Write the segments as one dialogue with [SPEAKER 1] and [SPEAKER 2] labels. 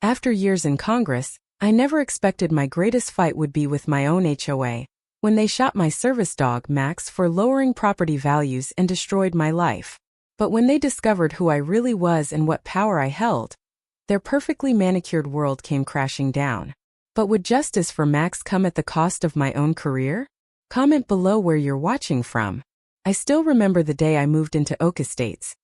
[SPEAKER 1] After years in Congress, I never expected my greatest fight would be with my own HOA, when they shot my service dog Max for lowering property values and destroyed my life. But when they discovered who I really was and what power I held, their perfectly manicured world came crashing down. But would justice for Max come at the cost of my own career? Comment below where you're watching from. I still remember the day I moved into Oak Estates,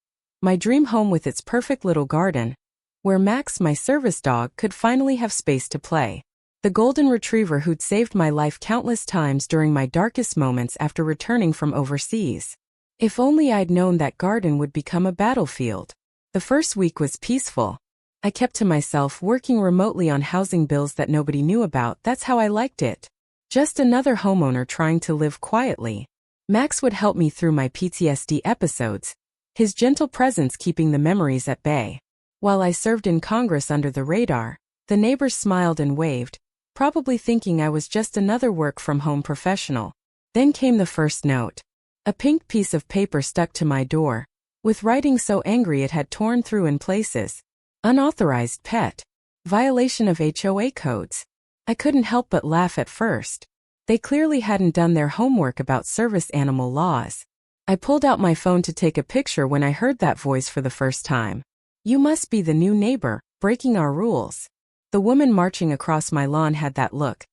[SPEAKER 1] my dream home with its perfect little garden, where Max, my service dog, could finally have space to play. The golden retriever who'd saved my life countless times during my darkest moments after returning from overseas. If only I'd known that garden would become a battlefield. The first week was peaceful. I kept to myself, working remotely on housing bills that nobody knew about. That's how I liked it. Just another homeowner trying to live quietly. Max would help me through my PTSD episodes, his gentle presence keeping the memories at bay. While I served in Congress under the radar, the neighbors smiled and waved, probably thinking I was just another work-from-home professional. Then came the first note. A pink piece of paper stuck to my door, with writing so angry it had torn through in places. Unauthorized pet. Violation of HOA codes. I couldn't help but laugh at first. They clearly hadn't done their homework about service animal laws. I pulled out my phone to take a picture when I heard that voice for the first time. You must be the new neighbor, breaking our rules. The woman marching across my lawn had that look.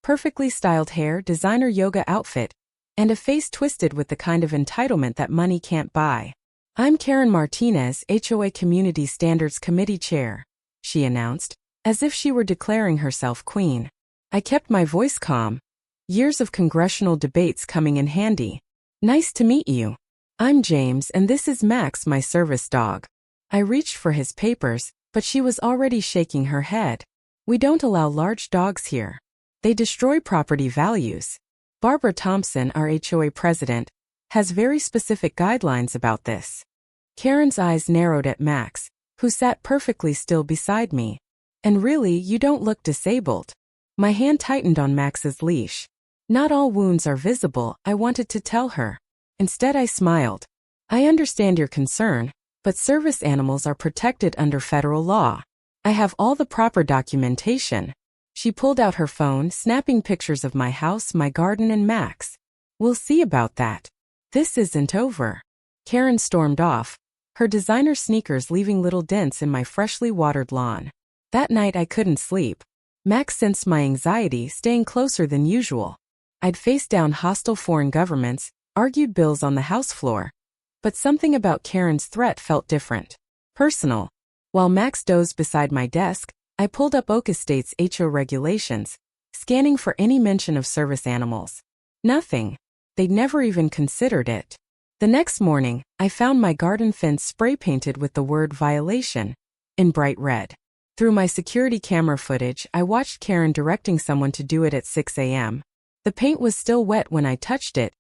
[SPEAKER 1] Perfectly styled hair, designer yoga outfit, and a face twisted with the kind of entitlement that money can't buy. I'm Karen Martinez, HOA Community Standards Committee Chair, she announced, as if she were declaring herself queen. I kept my voice calm. Years of congressional debates coming in handy. Nice to meet you. I'm James and this is Max, my service dog. I reached for his papers, but she was already shaking her head. We don't allow large dogs here. They destroy property values. Barbara Thompson, our HOA president, has very specific guidelines about this. Karen's eyes narrowed at Max, who sat perfectly still beside me. And really, you don't look disabled. My hand tightened on Max's leash. Not all wounds are visible, I wanted to tell her. Instead, I smiled. I understand your concern, but service animals are protected under federal law. I have all the proper documentation. She pulled out her phone, snapping pictures of my house, my garden, and Max. We'll see about that. This isn't over. Karen stormed off, her designer sneakers leaving little dents in my freshly watered lawn. That night I couldn't sleep. Max sensed my anxiety, staying closer than usual. I'd faced down hostile foreign governments, argued bills on the house floor. But something about Karen's threat felt different. Personal. While Max dozed beside my desk, I pulled up Oak Estates' HO regulations, scanning for any mention of service animals. Nothing. They'd never even considered it. The next morning, I found my garden fence spray-painted with the word violation in bright red. Through my security camera footage, I watched Karen directing someone to do it at 6 a.m. The paint was still wet when I touched it,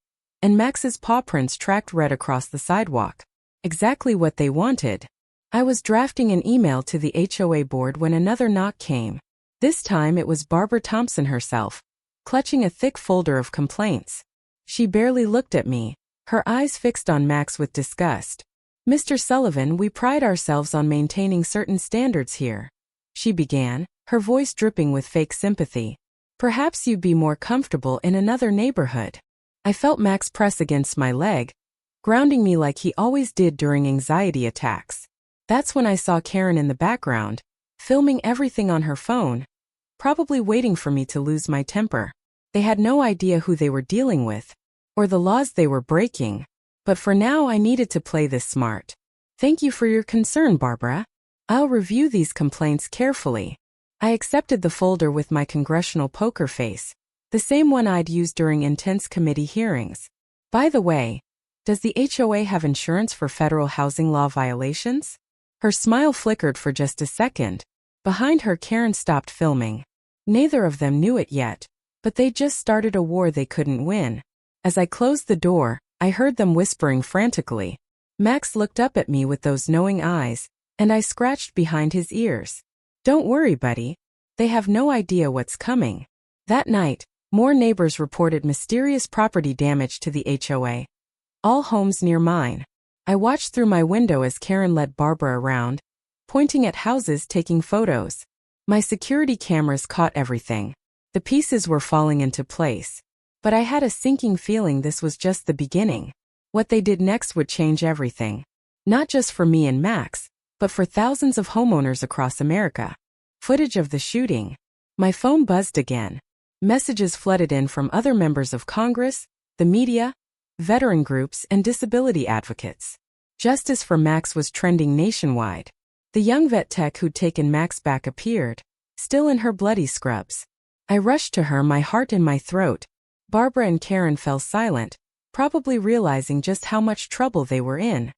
[SPEAKER 1] and Max's paw prints tracked red across the sidewalk. Exactly what they wanted. I was drafting an email to the HOA board when another knock came. This time it was Barbara Thompson herself, clutching a thick folder of complaints. She barely looked at me, her eyes fixed on Max with disgust. Mr. Sullivan, we pride ourselves on maintaining certain standards here, she began, her voice dripping with fake sympathy. Perhaps you'd be more comfortable in another neighborhood. I felt Max press against my leg, grounding me like he always did during anxiety attacks. That's when I saw Karen in the background, filming everything on her phone, probably waiting for me to lose my temper. They had no idea who they were dealing with, or the laws they were breaking. But for now I needed to play this smart. Thank you for your concern, Barbara. I'll review these complaints carefully. I accepted the folder with my congressional poker face, the same one I'd used during intense committee hearings. By the way, does the HOA have insurance for federal housing law violations? Her smile flickered for just a second. Behind her, Karen stopped filming. Neither of them knew it yet, but they just started a war they couldn't win. As I closed the door, I heard them whispering frantically. Max looked up at me with those knowing eyes, and I scratched behind his ears. Don't worry, buddy. They have no idea what's coming. That night, more neighbors reported mysterious property damage to the HOA. All homes near mine. I watched through my window as Karen led Barbara around, pointing at houses, taking photos. My security cameras caught everything. The pieces were falling into place. But I had a sinking feeling this was just the beginning. What they did next would change everything. Not just for me and Max, but for thousands of homeowners across America. Footage of the shooting. My phone buzzed again. Messages flooded in from other members of Congress, the media, veteran groups, and disability advocates. Justice for Max was trending nationwide. The young vet tech who'd taken Max back appeared, still in her bloody scrubs. I rushed to her, my heart in my throat. Barbara and Karen fell silent, probably realizing just how much trouble they were in.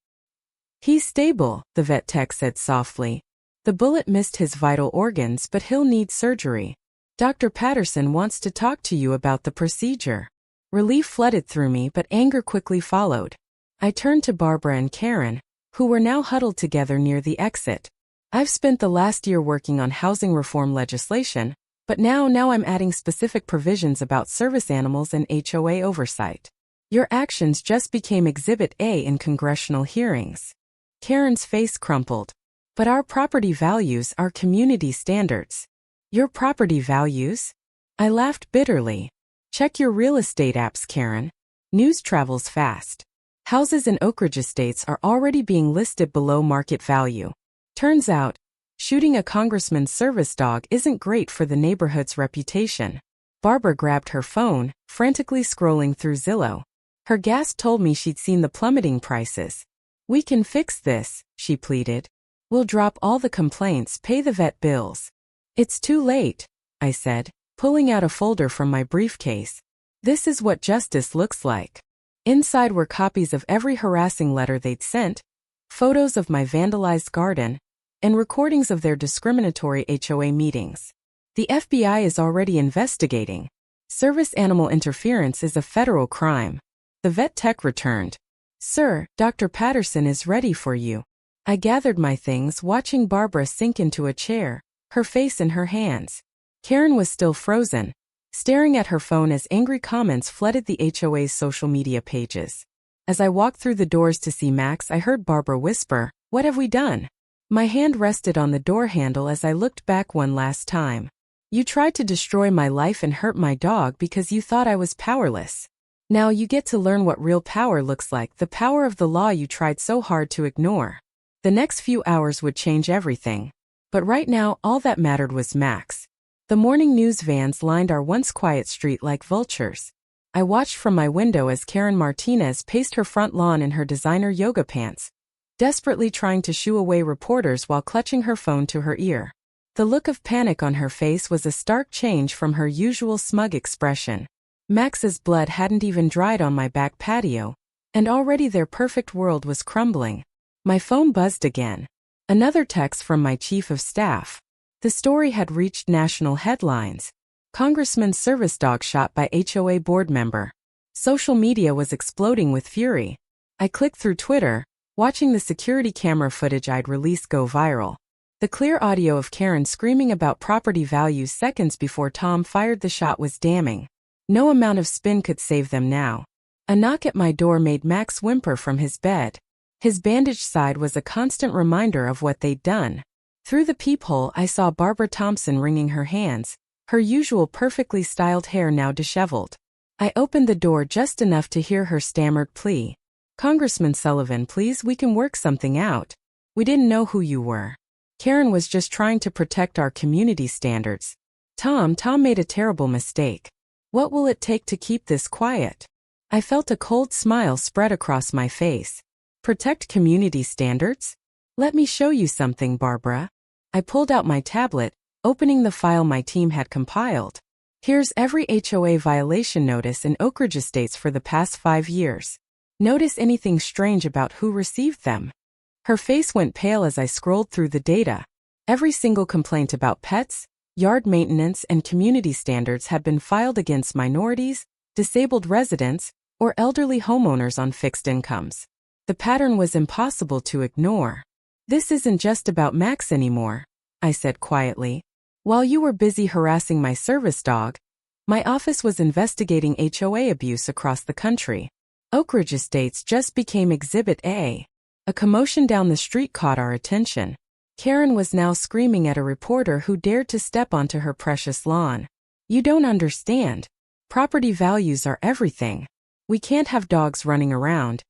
[SPEAKER 1] "He's stable," the vet tech said softly. "The bullet missed his vital organs, but he'll need surgery. Dr. Patterson wants to talk to you about the procedure." Relief flooded through me, but anger quickly followed. I turned to Barbara and Karen, who were now huddled together near the exit. "I've spent the last year working on housing reform legislation, but now I'm adding specific provisions about service animals and HOA oversight. Your actions just became Exhibit A in congressional hearings." Karen's face crumpled. "But our property values are community standards." "Your property values?" I laughed bitterly. "Check your real estate apps, Karen. News travels fast. Houses in Oak Ridge Estates are already being listed below market value. Turns out, shooting a congressman's service dog isn't great for the neighborhood's reputation." Barbara grabbed her phone, frantically scrolling through Zillow. Her gasp told me she'd seen the plummeting prices. "We can fix this," she pleaded. "We'll drop all the complaints, pay the vet bills." "It's too late," I said, pulling out a folder from my briefcase. "This is what justice looks like." Inside were copies of every harassing letter they'd sent, photos of my vandalized garden, and recordings of their discriminatory HOA meetings. "The FBI is already investigating. Service animal interference is a federal crime." The vet tech returned. "Sir, Dr. Patterson is ready for you." I gathered my things, watching Barbara sink into a chair, her face in her hands. Karen was still frozen, staring at her phone as angry comments flooded the HOA's social media pages. As I walked through the doors to see Max, I heard Barbara whisper, "What have we done?" My hand rested on the door handle as I looked back one last time. "You tried to destroy my life and hurt my dog because you thought I was powerless. Now you get to learn what real power looks like, the power of the law you tried so hard to ignore." The next few hours would change everything. But right now, all that mattered was Max. The morning news vans lined our once quiet street like vultures. I watched from my window as Karen Martinez paced her front lawn in her designer yoga pants, desperately trying to shoo away reporters while clutching her phone to her ear. The look of panic on her face was a stark change from her usual smug expression. Max's blood hadn't even dried on my back patio, and already their perfect world was crumbling. My phone buzzed again. Another text from my chief of staff. The story had reached national headlines. Congressman's service dog shot by HOA board member. Social media was exploding with fury. I clicked through Twitter, watching the security camera footage I'd released go viral. The clear audio of Karen screaming about property values seconds before Tom fired the shot was damning. No amount of spin could save them now. A knock at my door made Max whimper from his bed. His bandaged side was a constant reminder of what they'd done. Through the peephole, I saw Barbara Thompson wringing her hands, her usual perfectly styled hair now disheveled. I opened the door just enough to hear her stammered plea. "Congressman Sullivan, please, we can work something out. We didn't know who you were. Karen was just trying to protect our community standards. Tom made a terrible mistake. What will it take to keep this quiet?" I felt a cold smile spread across my face. "Protect community standards? Let me show you something, Barbara." I pulled out my tablet, opening the file my team had compiled. "Here's every HOA violation notice in Oak Ridge Estates for the past 5 years. Notice anything strange about who received them?" Her face went pale as I scrolled through the data. Every single complaint about pets, yard maintenance, and community standards had been filed against minorities, disabled residents, or elderly homeowners on fixed incomes. The pattern was impossible to ignore. "This isn't just about Max anymore," I said quietly. "While you were busy harassing my service dog, my office was investigating HOA abuse across the country. Oak Ridge Estates just became Exhibit A. A commotion down the street caught our attention. Karen was now screaming at a reporter who dared to step onto her precious lawn. "You don't understand. Property values are everything. We can't have dogs running around.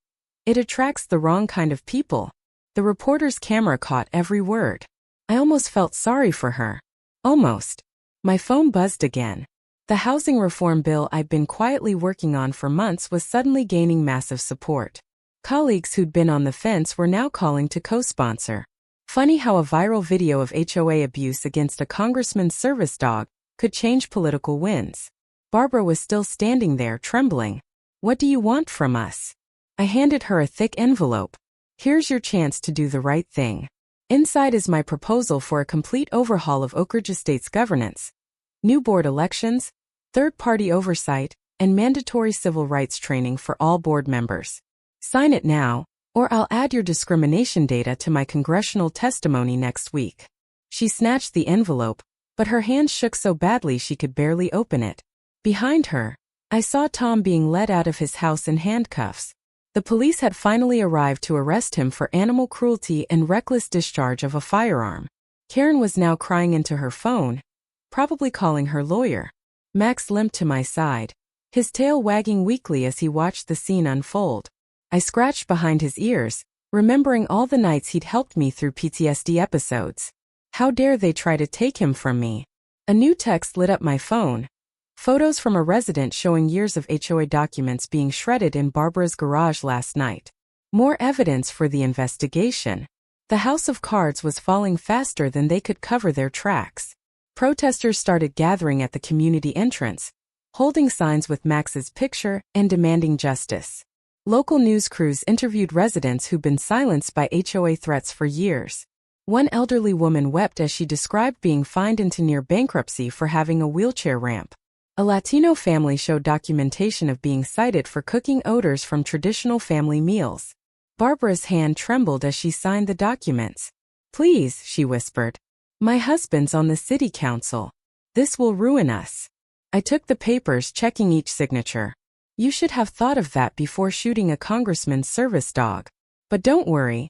[SPEAKER 1] It attracts the wrong kind of people." The reporter's camera caught every word. I almost felt sorry for her. Almost. My phone buzzed again. The housing reform bill I'd been quietly working on for months was suddenly gaining massive support. Colleagues who'd been on the fence were now calling to co-sponsor. Funny how a viral video of HOA abuse against a congressman's service dog could change political winds. Barbara was still standing there, trembling. "What do you want from us?" I handed her a thick envelope. "Here's your chance to do the right thing. Inside is my proposal for a complete overhaul of Oak Ridge Estates governance. New board elections, third-party oversight, and mandatory civil rights training for all board members. Sign it now, or I'll add your discrimination data to my congressional testimony next week." She snatched the envelope, but her hands shook so badly she could barely open it. Behind her, I saw Tom being led out of his house in handcuffs. The police had finally arrived to arrest him for animal cruelty and reckless discharge of a firearm. Karen was now crying into her phone, probably calling her lawyer. Max limped to my side, his tail wagging weakly as he watched the scene unfold. I scratched behind his ears, remembering all the nights he'd helped me through PTSD episodes. How dare they try to take him from me? A new text lit up my phone. Photos from a resident showing years of HOA documents being shredded in Barbara's garage last night. More evidence for the investigation. The house of cards was falling faster than they could cover their tracks. Protesters started gathering at the community entrance, holding signs with Max's picture and demanding justice. Local news crews interviewed residents who'd been silenced by HOA threats for years. One elderly woman wept as she described being fined into near bankruptcy for having a wheelchair ramp. A Latino family showed documentation of being cited for cooking odors from traditional family meals. Barbara's hand trembled as she signed the documents. "Please," she whispered. "My husband's on the city council. This will ruin us." I took the papers, checking each signature. "You should have thought of that before shooting a congressman's service dog. But don't worry.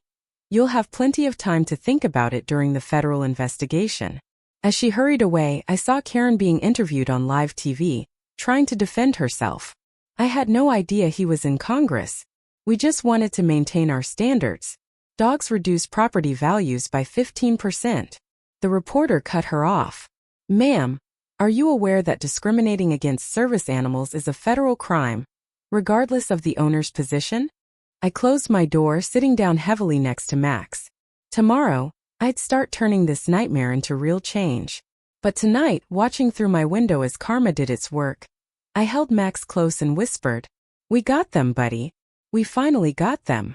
[SPEAKER 1] You'll have plenty of time to think about it during the federal investigation." As she hurried away, I saw Karen being interviewed on live TV, trying to defend herself. "I had no idea he was in Congress. We just wanted to maintain our standards. Dogs reduce property values by 15%. The reporter cut her off. "Ma'am, are you aware that discriminating against service animals is a federal crime, regardless of the owner's position?" I closed my door, sitting down heavily next to Max. Tomorrow, I'd start turning this nightmare into real change. But tonight, watching through my window as karma did its work, I held Max close and whispered, "We got them, buddy. We finally got them."